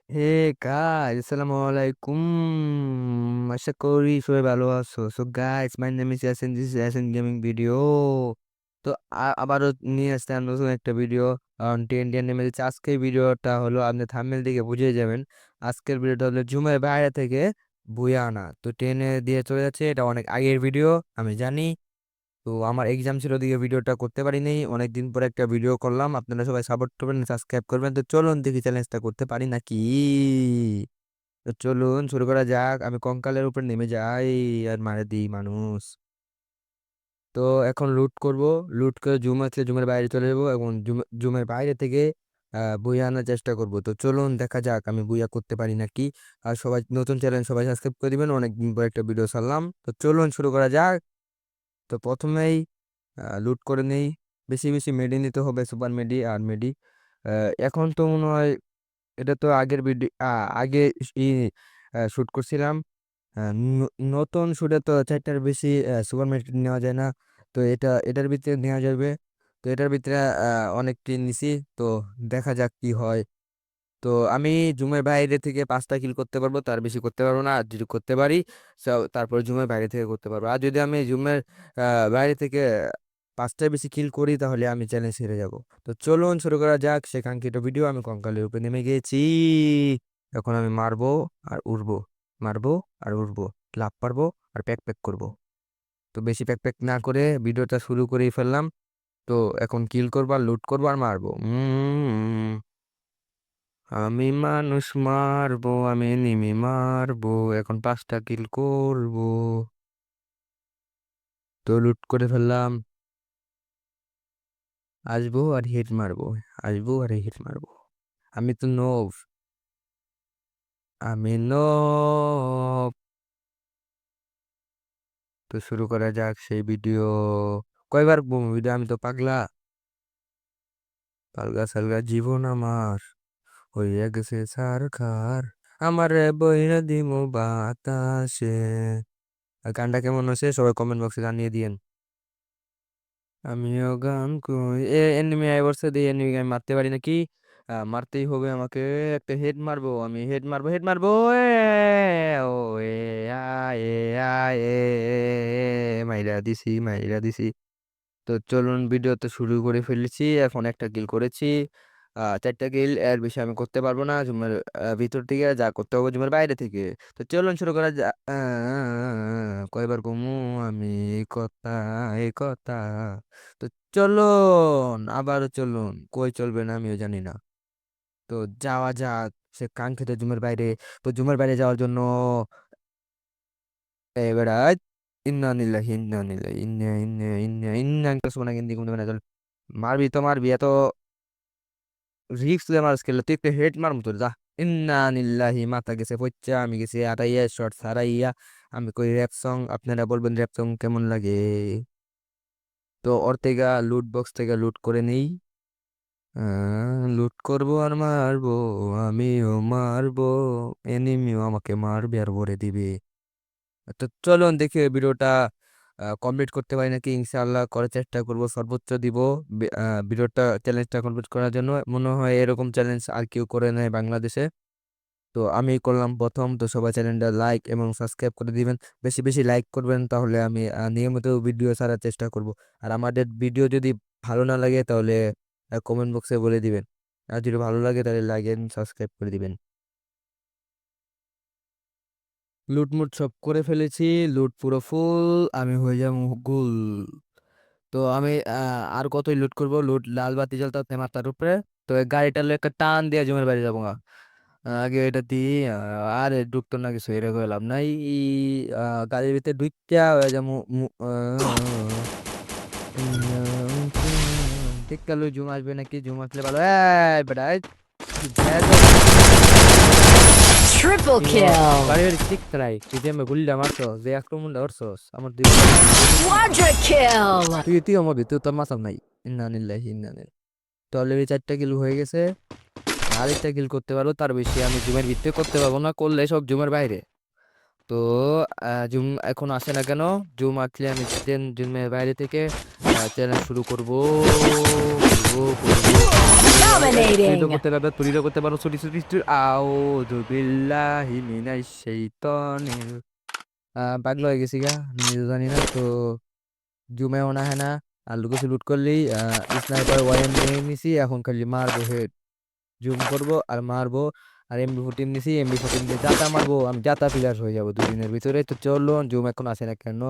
Hey guys, আসসালামু আলাইকুম। আশা করি সবাই ভালো আছো। So guys, my name is Yasin, this is Yasin gaming video. তো আবারও নিয়ে আসলাম নতুন একটা ভিডিও অন টেন নেমে দিচ্ছে। আজকের ভিডিওটা হলো, আপনি থাম্বনেল দিকে বুঝে যাবেন। আজকের ভিডিওটা হলো জুমের বাইরে থেকে বইয়ে আনা। তো টেনে দিয়ে চলে যাচ্ছে, এটা অনেক আগের ভিডিও আমি জানি। তো আমার এক্সাম ছিল দিকে ভিডিওটা করতে পারিনি, অনেকদিন পরে একটা ভিডিও করলাম। আপনারা সবাই সাপোর্ট করবেন, সাবস্ক্রাইব করবেন। তো চলুন দেখি চ্যালেঞ্জটা করতে পারি নাকি। তো চলুন শুরু করা যাক। আমি কঙ্কালের উপর নেমে যাই আর মারে দিই মানুষ। তো এখন লুট করব। লুট করে জুম আছে, জুমের বাইরে চলে যাবো এবং জুমের বাইরে থেকে বুইয়া আনার চেষ্টা করব। তো চলুন দেখা যাক আমি বুইয়া করতে পারি নাকি। আর সবাই নতুন চ্যানেল, সবাই সাবস্ক্রাইব করে দিবেন। অনেকদিন পর একটা ভিডিও ছাড়লাম, তো চলুন শুরু করা যাক। তো প্রথমেই লুট করে নেই। বেশি বেশি মেডি নিতে হবে, সুপার মেডি আর মেডি। এখন তো মনে হয় এটা তো আগের ভিডিও, আগে শুট করছিলাম। নতুন শুটে তো চারটার বেশি সুপার মেডি নেওয়া যায় না। তো এটার ভিতরে নেওয়া যাবে। তো এটার ভিতরে অনেকটি নিছি। তো দেখা যাক কি হয়। তো আমি জুমের বাইরে থেকে 5টা কিল করতে পারবো, তার বেশি করতে পারবো না। আর যদি করতে পারি তারপরে জুমের বাইরে থেকে করতে পারবো। আর যদি আমি জুমের বাইরে থেকে 5টার বেশি কিল করি, তাহলে আমি চ্যালেঞ্জ হেরে যাব। তো চলুন শুরু করা যাক সে কাঙ্ক্ষিত ভিডিও। আমি কঙ্কালের উপরে নেমে গেছি। এখন আমি মারবো আর উড়বো, মারবো আর উড়বো, লাফ পারবো আর প্যাক প্যাক করবো। তো বেশি প্যাক প্যাক না করে ভিডিওটা শুরু করেই ফেললাম। তো এখন কিল করবো আর লুট করবো আর মারবো। আমি মানুষ মারবো, আমি এনিমি মারবো, এখন 5টা কিল করবো। তো লুট করে ফেললাম। আসবো আর হিট মারবো, আসবো আর হিট মারবো। আমি তো নোব, আমি নোব। তো শুরু করা যাক সেই ভিডিও। কয়বার ভিডিও, আমি তো পাগলা। পালগা সালগা জীবন আমার হইয়া গেছে সারখার। আমার বইরা দিমু বাতাসে। আর গানটা কেমন হয়েছে সবাই কমেন্ট বক্সে জানিয়ে দিয়েন। আমিও গান কই এনিমি আই বলছে, দিয়ে এনিমি আমি মারতে পারি নাকি। মারতেই হবে আমাকে। একটা হেড মারবো, আমি হেড মারবো, হেড মারবো। ও এ আ এ আ এ মাইরা দিছি, মাইরা দিছি। তো চলুন ভিডিওতে শুরু করে ফেলেছি। এখন একটা কিল করেছি। 4টা কিল, এর বেশি আমি করতে পারবো না জুমের ভিতর থেকে, যা করতে হবে জুমের বাইরে থেকে। তো চলুন শুরু করা যা। কয়বার কমু আমি এই কথা, এই কথা। তো চলুন আবারও চলুন, কই চলবেন আমিও জানি না। তো যাওয়া যাক সে কাঙ্ক্ষিত জুমের বাইরে। তো জুমের বাইরে যাওয়ার জন্য এবার ইন্না নিল্লাহি ইন্না নিল্লাহি ইন্না ইন্না ইন্না ইন্না কাসুনা গিন্দি কুমনে মানে চল। মারবি তো মারবি, এত রিক্স দিয়ে মারস খেললে তুই একটা হেড মার মতো যা। ইন্না নিল্লাহি, মাথা গেছে পচ্চা, আমি গেছি আটাইয়া শর্ট সারাইয়া। আমি কই র্যাপ সং, আপনারা বলবেন র্যাপ সং কেমন লাগে। তো ওর থেকে লুট বক্স থেকে লুট করে নেই। লুট করবো আর মারবো, আমিও মারবো, এনিমিও আমাকে মারবে আর ভরে দিবে। তো চলুন দেখি ভিডিওটা কমপ্লিট করতে পারি নাকি। ইনশাআল্লাহ করার চেষ্টা করব, সর্বোচ্চ দিব ভিডিওটা, চ্যালেঞ্জটা কমপ্লিট করার জন্য। মনে হয় এরকম চ্যালেঞ্জ আর কেউ করে নাই বাংলাদেশে। তো আমি করলাম প্রথম। তো সবাই চ্যানেলটা লাইক এবং সাবস্ক্রাইব করে দিবেন। বেশি বেশি লাইক করবেন, তাহলে আমি নিয়মিত ভিডিও ছাড়ার চেষ্টা করব। আর আমাদের ভিডিও যদি ভালো না লাগে, তাহলে কমেন্ট বক্সে বলে দিবেন। আর যদি ভালো লাগে তাহলে লাইক এন্ড সাবস্ক্রাইব করে দিবেন। লুটমুট সব করে ফেলেছি, লুট পুরো ফুল। আমি হয়ে যাবো গুল। তো আমি আর কতই লুট করব। লুট লাল বাতি জ্বলতে মাথার উপরে। তো এই গাড়িটা লয়ে একটা টান দিয়ে জমের বাড়ি যাবো গা। আগে এটা দিই। আরে ঢুকতো না কিছু, এটা করে লাভ নাই। গাড়ির ভিতরে ঢুকিয়া হয়ে যাবো ঠিক কালো জুম আসবে নাকি, জুম আসলে ভালো। এই বেটা এই, তুই বেয়াদব। Triple তুই kill! বাড়ি বাড়ি ঠিক করাই, তুই যে আমি গুল্লা মারছস, যে আক্রমণটা করছস আমার দুই বন্ধু দেখলি না। Quadra kill! তুই তুই আমার তুই তোর মাসাব নাই। ইন্না নিল্লাহি ইন্না নিল্লাহি। তো অলরেডি 4টা কিল হয়ে গেছে। আরেকটা কিল করতে পারবো, তার বেশি আমি জুমের ভিতরে করতে পারবো না, করলে সব জুমের বাইরে। তো জুম এখন আসে না কেন। জুম আসলে আমি জুমের বাইরে থেকে চ্যালেঞ্জ শুরু করব, করব, করব, করব। Dominating. করতে পারবে, তুলিও করতে পারো, ছুটি ছুটি ছুটি। আউযু বিল্লাহি মিনাশ শাইতানির পাগল হয়ে গেছি গা, নিজে জানি না তো। জুমেও না হ্যাঁ না, আর লুকোচুরি লুট করলেই স্নাইপার ওয়াইম নিয়ে নিছি, এখন খালি মারবো হেড, জুম করব আর মারবো। আর এমবি 14 নিছি, এমবি 14 দিয়ে জাতা মারবো, আমি জাতা প্লেয়ার হয়ে যাবো 2 দিনের ভিতরে। তো চলো, জুম এখন আসে না কেন,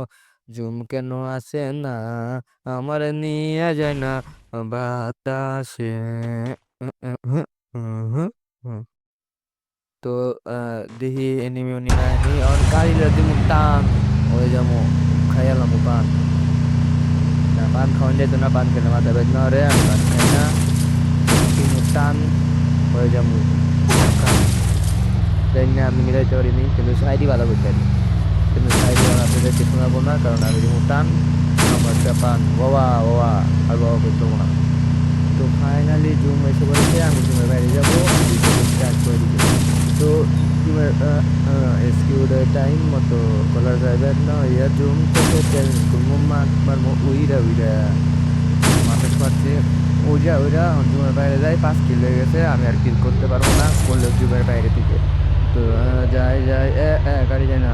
জুম কেন আসে না, আমার নিয়ে যায় না বাতাসে। উম, উম, উম, উম, উম, উম। তো দেখি এনিমি উনি না নি আর গাড়ি দিমু টান, হয়ে যাবো খাইয়ালাম পান। না পান খাওয়ান যেত না, পান খেলে মাথা বেদনা রে, আমি পান খাই না। দিমু টান, হয়ে যাবো কাম। জানি না আমি মিলাইতে পারিনি, কিন্তু সাইডই ভালো করতে পারি। কিন্তু সাইডে আপনাদেরকে শোনাবো না, কারণ আমি দিমু টান, আমার পান বাবা বাবা, আর বাবা করতে হবো না। তো ফাইনালি জুম এসে বলেছে, আমি জুমের বাইরে যাব, আমি ভিডিও স্টার্ট করে দিব। তো জুমের এসকিউডের টাইম মতো কলার ড্রাইভার না ইয়া জুম থেকে চ্যালেঞ্জ করবো, মারবো উইরা উইরা মানুষ মারছে। ওইরা ওইরা জুমের বাইরে যাই, 5 কিল হয়ে গেছে, আমি আর কিল করতে পারবো না, করলেও জুমের বাইরে থেকে। তো যাই যাই গাড়ি যায় না,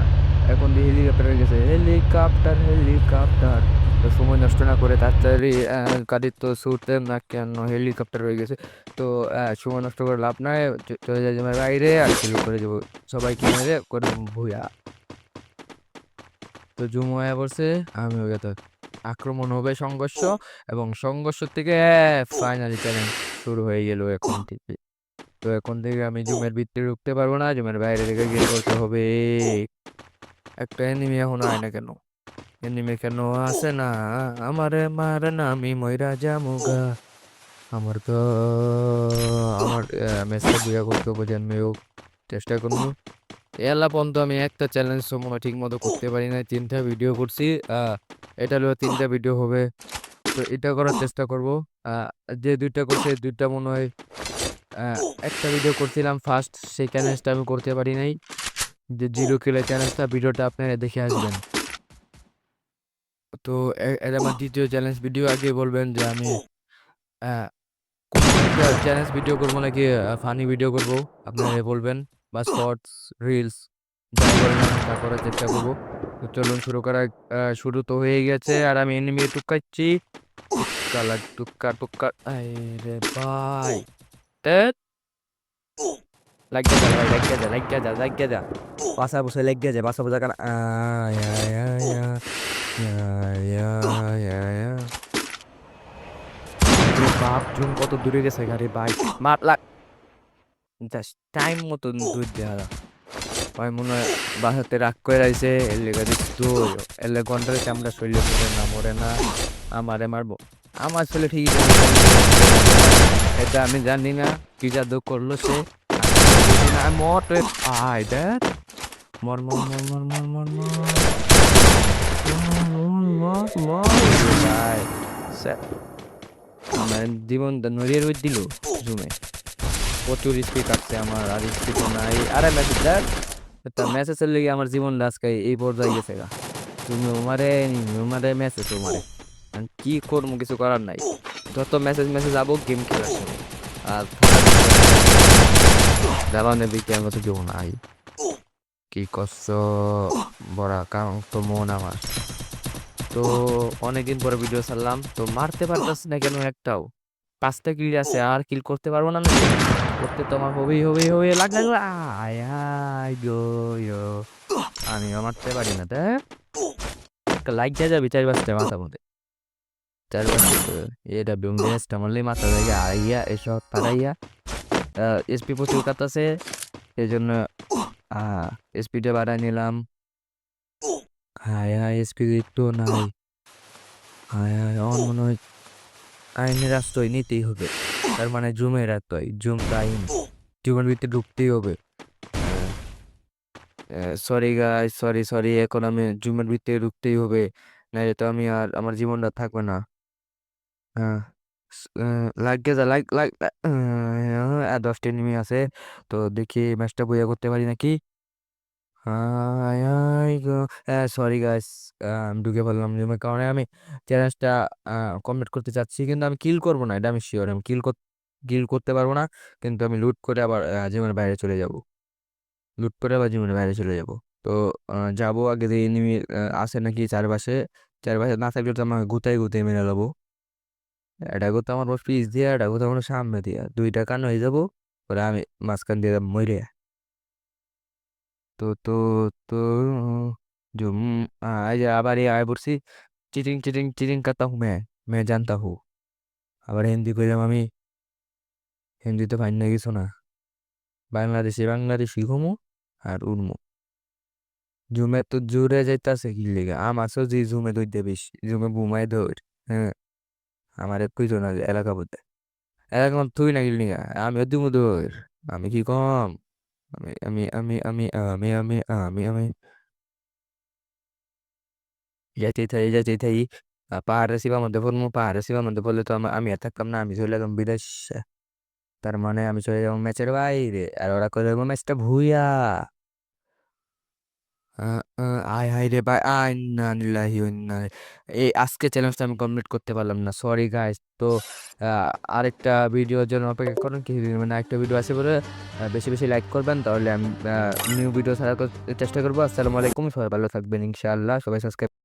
এখন দিয়ে হেলিকপ্টার হয়ে গেছে, হেলিকপ্টার হেলিকপ্টার। তো সময় নষ্ট না করে তাড়াতাড়ি গাড়ির তো ছুটতে না কেন, হেলিকপ্টার হয়ে গেছে। তো সময় নষ্ট করে লাভ নাই, চলে যায় জুমের বাইরে আর কিল করে যাবো সবাইকে মেরে করে ভুয়া। তো জুম হয়ে পড়ছে, আমি হয়ে গেছে আক্রমণ হবে, সংঘর্ষ, এবং সংঘর্ষ থেকে ফাইনালি চ্যালেঞ্জ শুরু হয়ে গেল এখন থেকে। তো এখন থেকে আমি জুমের ভিতরে ঢুকতে পারবো না, জুমের বাইরে থেকে গিয়ে করতে হবে। একটা এনিমি এখনো আয় না কেন, এনিমি কেন আসে না, আমারে মারে না, আমি মইরা জামুগা। আমার তো আমার ম্যাচটা বুয়া করতে হবে, যে আমিও চেষ্টা করবো। এলা পর্যন্ত আমি একটা চ্যালেঞ্জ সময় ঠিক মতো করতে পারি না, 3টা ভিডিও করছি। এটা হলো 3টা ভিডিও হবে, তো এটা করার চেষ্টা করব। আহ, যে 2টা করছে, 2টা মনে হয় আহ, একটা ভিডিও করছিলাম ফার্স্ট, সেই চ্যালেঞ্জটা আমি করতে পারি নাই, যে 0 কিলের চ্যালেঞ্জটা, ভিডিওটা আপনারা দেখে আসবেন। তো এটা আমার দ্বিতীয় চ্যালেঞ্জ ভিডিও। আগে বলবেন যে আমি আহ, কোন চ্যালেঞ্জ ভিডিও করবো, নাকি ফানি ভিডিও করব, আপনারা বলবেন, বা শর্টস, রিলস, যাই বলেন আমি তা করার চেষ্টা করব। তো চলুন শুরু করা। শুরু তো হয়ে গেছে, আর আমি এনিমি টুকাচ্ছি, টুক্কা লাগ টুক্কা টুক্কা, আরে ভাই, ধ্যাৎ, লাগিয়ে যা ভাই, লাগিয়ে যা, লাগিয়ে যা, লাগিয়ে যা, পাশা বসে লাগিয়ে যা, পাশা বসে কারণ বাপরে বাপ, জুম কত দূরে গেছে গাড়ি ভাই, মার লাগ, জাস্ট টাইম মতন দূর দেওয়া। ভাই মনে হয় বাসাতে রাগ করে আইছে, এর লেগে দিস তুই, এর লেগে গন্ডারে চামড়া শরীরে মরে না, মরে না, আমারে মারবো। আমার ছেলে ঠিকই জানে গাড়ি চালানো মরে যাবে না, এটা আমি জানি না কি জাদু করলো সে, আমি সেটা বুঝি না, আমি মর রে ভাই, দেখ, মর মর মর মর মর মর মর মর মর মর মর রে ভাই, স্যার, আমার জীবনটা নড়িয়ে রই দিল জুমে। প্রচুর স্পিড কাটছে আমার, আর স্পিডও নাই, আরে মেসেজ দেখ, তা মেসেজের লেগে আমার জীবন আজকে এই পর্যায়ে গেছে গা। তুমি ওমারে নিমি ওমারে মেসেজ ওমারে, আমি কি করবো, কিছু করার নাই। যত মেসেজ মেসেজ যাবো গেম খেলার সময়, আর থাকার বিষয় নাই। জ্বালানের দিকে আমি কেউ নাই, কি কষ্ট, বড়া কারণ তো মন আমার। তো অনেকদিন পরে ভিডিও ছাড়লাম, তো মারতে পারতাছি না কেন একটাও, 5টা কিল আছে, আর কিল করতে পারবো না নাকি, করতে তো আমার হবেই হবেই হবে, লাগ লাগলো, আয় আয় গো ইয়ো। আমিও মারতে পারি না, তাই একটা লাইক দিয়ে যাবি 4-5টা মাথা মধ্যে, 4-5টা তো এটা বিমলেসটা মারলেই মাথা থেকে আড়াইয়া এসব পাড়াইয়া। এসপি প্রচুর কাটতাছে, এই জন্য স্পিডে বাড়াই নিলাম। হায় হায়, স্পিড একটু নাই, হায় হায়, আমার মনে হয় আইনের আশ্রয় নিতেই হবে, তার মানে জুমের আশ্রয়, জুম তো আইন, জুমের ভিতরে ঢুকতেই হবে। সরি গাই, সরি সরি, এখন আমি জুমের ভিতরে ঢুকতেই হবে, নাহলে তো আমি আর আমার জীবনটা থাকবে না। হ্যাঁ, লাগে যা লাগ লাগ, 10টা এনিমি আছে, তো দেখি ম্যাচটা বইয়া করতে পারি নাকি। হাই হাই গো, সরি গাইস, আমি ঢুকে পড়লাম জুমের কারণে। আমি চ্যালেঞ্জটা কমপ্লিট করতে চাচ্ছি, কিন্তু আমি কিল করবো না, এটা আমি শিওর, আমি কিল কিল করতে পারবো না, কিন্তু আমি লুট করে আবার জীবনের বাইরে চলে যাব। লুট করে আবার জীবনের বাইরে চলে যাব। তো যাবো আগে যে এনিমি আছে নাকি চারপাশে। চারপাশে না থাকলে তো আমাকে গুতাই গুতাই মেরে নেবো। এটা করতে আমার পিস দিয়া, এটা করতে আমার সামনে দিয়া, দুইটা কান হয়ে যাবো। পরে আমি মাঝখান দিয়ে মরে। তো তো जो आज আবার এই আয় পড়ছি। চিটিং চিটিং চিটিং करता हूँ मैं जानता हूँ। আবার হিন্দি কইলাম আমি, হিন্দি তো ফাইন না কিছু না। বাংলাদেশি বাংলাদেশি ঘুমু আর উড়মু। জুমে তো জুড়ে যাইতাছে কি লিগা, আমার সজি জুমে দইতে বেশি, জুমে বুমাই ধর। হ্যাঁ, আমার কইতো না যে এলাকা বলতে, এলাকা তুই না গেলি নিগা, আমি দিমু ধর। আমি কি কম? আমি যাইতে থাই পাহাড়ের সীমার মধ্যে পড়বো। পাহাড়ের সীমার মধ্যে পড়লে তো আমি আর থাকতাম না, আমি চলে যেতাম বিদেশ। তার মানে আমি চলে যাবো ম্যাচের বাইরে, আর ওরা করে দেবো ম্যাচটা ভুইয়া। আয় হায় রে ভাই, আয় না লিল্লাহি ওয়া ইন্না এই আজকে চ্যালেঞ্জটা আমি কমপ্লিট করতে পারলাম না, সরি গাইস। তো আরেকটা ভিডিওর জন্য অপেক্ষা করুন, কি মানে আরেকটা ভিডিও আছে বলে বেশি বেশি লাইক করবেন, তাহলে আমি নিউ ভিডিও ছাড়ার চেষ্টা করবো। আসসালামু আলাইকুম, সবাই ভালো থাকবেন ইনশাআল্লাহ, সবাই সাবস্ক্রাইব